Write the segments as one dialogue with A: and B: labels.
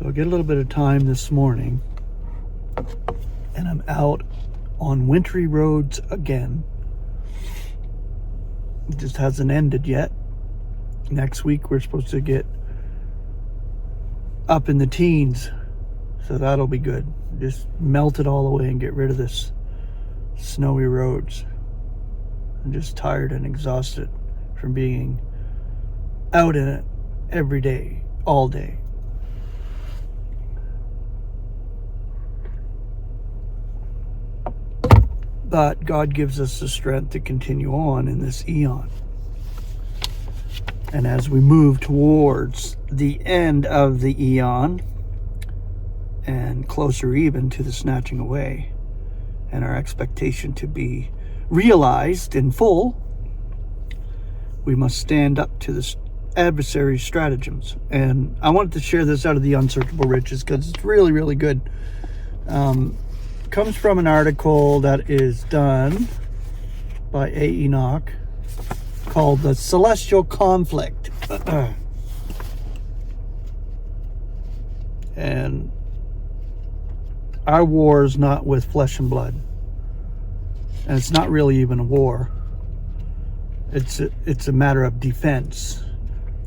A: So I get a little bit of time this morning, and I'm out on wintry roads again. It just hasn't ended yet. Next week we're supposed to get up in the teens, so that'll be good. Just melt it all away and get rid of this snowy roads. I'm just tired and exhausted from being out in it every day, all day. But God gives us the strength to continue on in this eon. And as we move towards the end of the eon, and closer even to the snatching away, and our expectation to be realized in full, we must stand up to the adversary stratagems. And I wanted to share this out of the Unsearchable Riches because it's really, really good. Comes from an article that is done by A. Enoch called The Celestial Conflict. And our war is not with flesh and blood. And it's not really even a war. It's a matter of defense.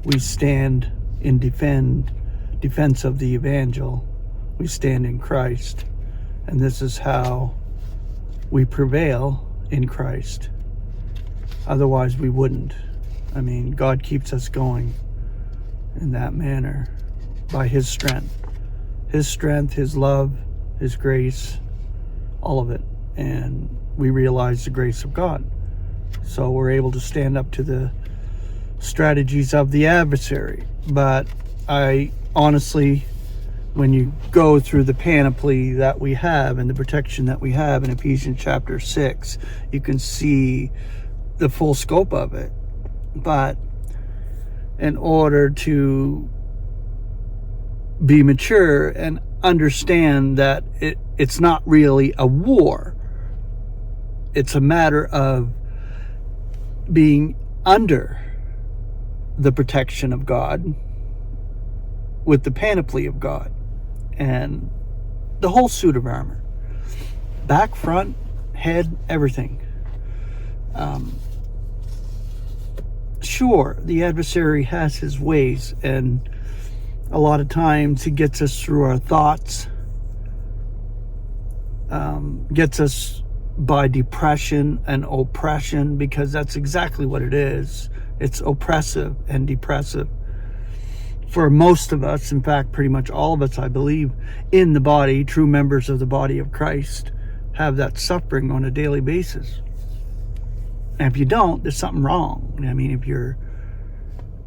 A: We stand in defense of the evangel. We stand in Christ. And this is how we prevail in Christ. Otherwise we wouldn't. I mean, God keeps us going in that manner by His strength. His strength, His love, His grace, all of it. And we realize the grace of God. So we're able to stand up to the strategies of the adversary. But I honestly, when you go through the panoply that we have and the protection that we have in Ephesians chapter 6, you can see the full scope of it. But in order to be mature and understand that it's not really a war, it's a matter of being under the protection of God with the panoply of God and the whole suit of armor, back, front, head, everything. Sure, the adversary has his ways, and a lot of times he gets us through our thoughts, gets us by depression and oppression, because that's exactly what it is. It's oppressive and depressive for most of us. In fact, pretty much all of us, I believe, in the body, true members of the body of Christ, have that suffering on a daily basis. And if you don't, there's something wrong. I mean, if you're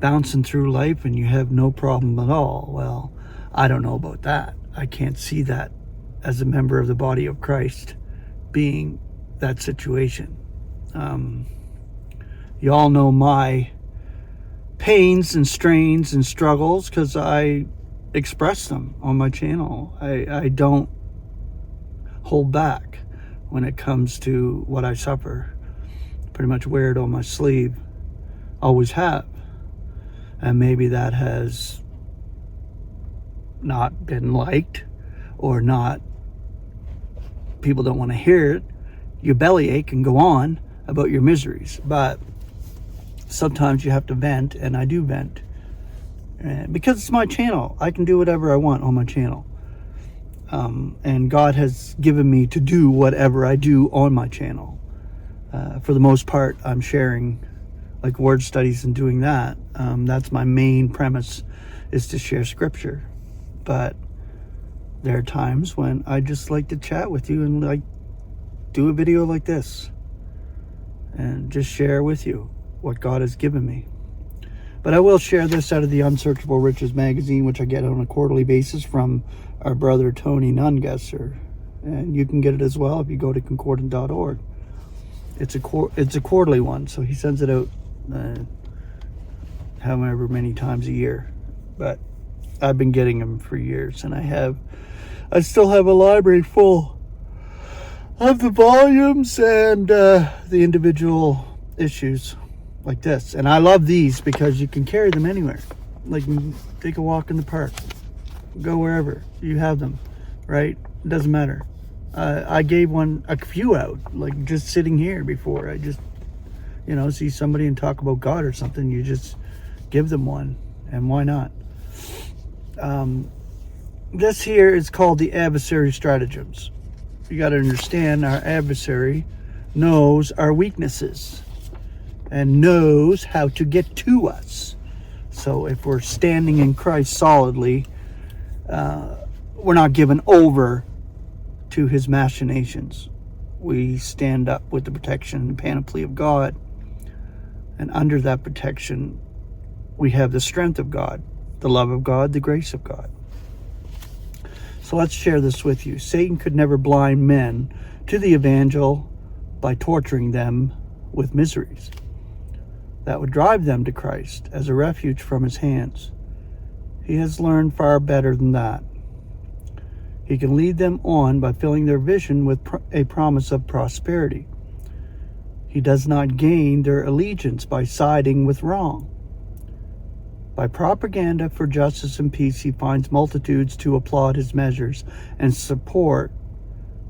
A: bouncing through life and you have no problem at all, well, I don't know about that. I can't see that as a member of the body of Christ being that situation. You all know my pains and strains and struggles because I express them on my channel. I don't hold back when it comes to what I suffer. Pretty much wear it on my sleeve. Always have. And maybe that has not been liked, or not, people don't want to hear it. You bellyache and go on about your miseries. But sometimes you have to vent, and I do vent. Because it's my channel. I can do whatever I want on my channel. And God has given me to do whatever I do on my channel. For the most part, I'm sharing like word studies and doing that. That's my main premise, is to share scripture. But there are times when I just like to chat with you and like do a video like this and just share with you what God has given me. But I will share this out of the Unsearchable Riches magazine, which I get on a quarterly basis from our brother Tony Nungesser. And you can get it as well if you go to concordant.org. It's a quarterly one, so he sends it out however many times a year. But I've been getting them for years, and I still have a library full of the volumes and the individual issues like this. And I love these because you can carry them anywhere. Like, take a walk in the park, Go wherever. You have them, right? It doesn't matter. I gave a few out, like just sitting here before. I just, see somebody and talk about God or something. You just give them one, and why not? This here is called the adversary stratagems. You got to understand, our adversary knows our weaknesses and knows how to get to us. So if we're standing in Christ solidly, we're not given over to his machinations. We stand up with the protection and panoply of God, and under that protection we have the strength of God, the love of God, the grace of God. So let's share this with you. Satan could never blind men to the evangel by torturing them with miseries that would drive them to Christ as a refuge from his hands. He has learned far better than that. He can lead them on by filling their vision with a promise of prosperity. He does not gain their allegiance by siding with wrong. By propaganda for justice and peace, he finds multitudes to applaud his measures and support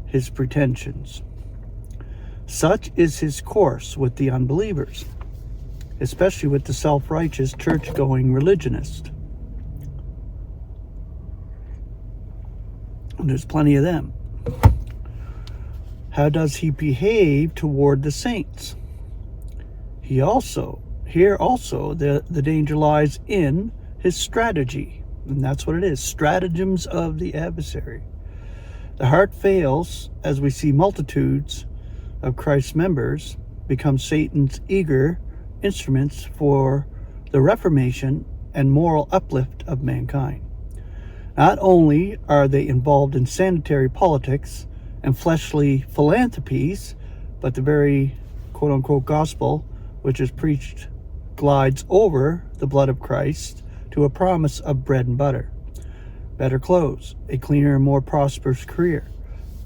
A: his pretensions. Such is his course with the unbelievers, especially with the self-righteous, church-going religionist. And there's plenty of them. How does he behave toward the saints? Here also, the danger lies in his strategy. And that's what it is, stratagems of the adversary. The heart fails as we see multitudes of Christ's members become Satan's eager instruments for the reformation and moral uplift of mankind. Not only are they involved in sanitary politics and fleshly philanthropies, but the very quote-unquote gospel which is preached glides over the blood of Christ to a promise of bread and butter, better clothes, a cleaner and more prosperous career,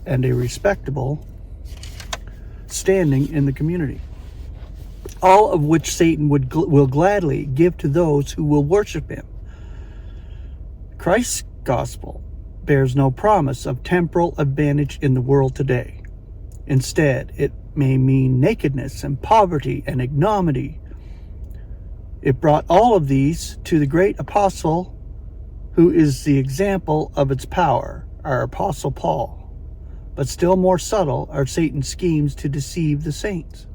A: and a respectable standing in the community, all of which Satan will gladly give to those who will worship him. Christ's gospel bears no promise of temporal advantage in the world today. Instead, it may mean nakedness and poverty and ignominy. It brought all of these to the great apostle, who is the example of its power, our Apostle Paul. But still more subtle are Satan's schemes to deceive the saints.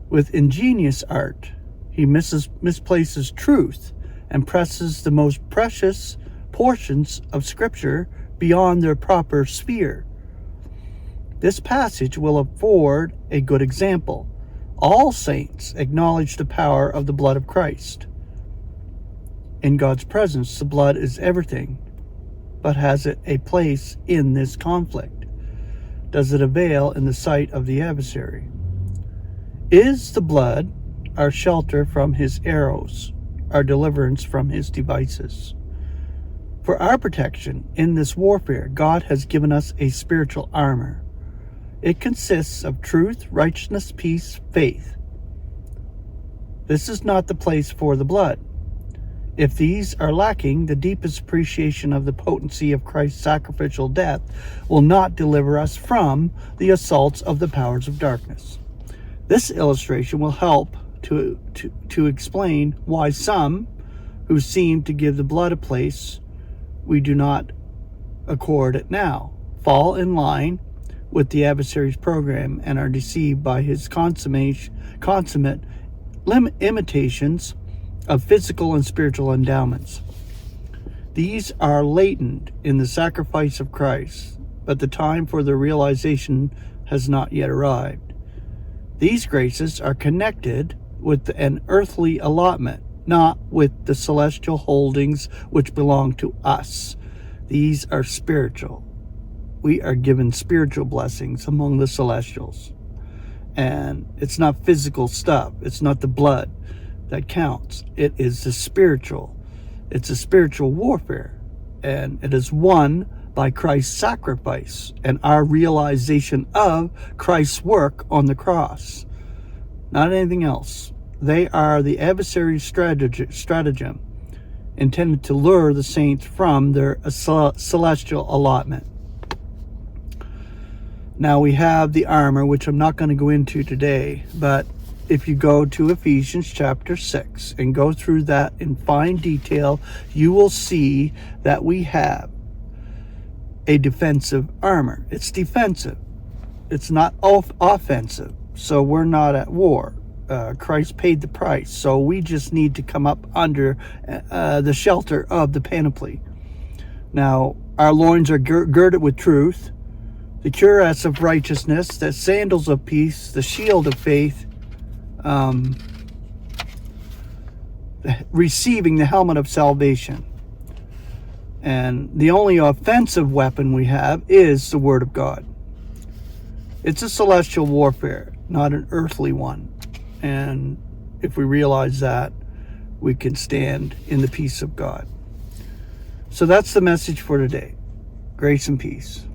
A: With ingenious art, he misplaces truth and presses the most precious portions of Scripture beyond their proper sphere. This passage will afford a good example. All saints acknowledge the power of the blood of Christ. In God's presence, the blood is everything, but has it a place in this conflict? Does it avail in the sight of the adversary? Is the blood our shelter from his arrows, our deliverance from his devices? For our protection in this warfare, God has given us a spiritual armor. It consists of truth, righteousness, peace, faith. This is not the place for the blood. If these are lacking, the deepest appreciation of the potency of Christ's sacrificial death will not deliver us from the assaults of the powers of darkness. This illustration will help to explain why some who seem to give the blood a place we do not accord it now, fall in line with the adversary's program and are deceived by his consummate imitations of physical and spiritual endowments. These are latent in the sacrifice of Christ, but the time for their realization has not yet arrived. These graces are connected with an earthly allotment, not with the celestial holdings which belong to us. These are spiritual. We are given spiritual blessings among the celestials. And it's not physical stuff. It's not the blood that counts. It is the spiritual. It's a spiritual warfare. And it is won by Christ's sacrifice and our realization of Christ's work on the cross. Not anything else. They are the adversary's stratagem. intended to lure the saints from their celestial allotment. Now we have the armor, which I'm not going to go into today, but if you go to Ephesians chapter 6 and go through that in fine detail, you will see that we have a defensive armor. It's defensive. It's not offensive. So we're not at war. Christ paid the price. So we just need to come up under the shelter of the panoply. Now, our loins are girded with truth, the cuirass of righteousness, the sandals of peace, the shield of faith, receiving the helmet of salvation. And the only offensive weapon we have is the Word of God. It's a celestial warfare, not an earthly one. And if we realize that, we can stand in the peace of God. So that's the message for today. Grace and peace.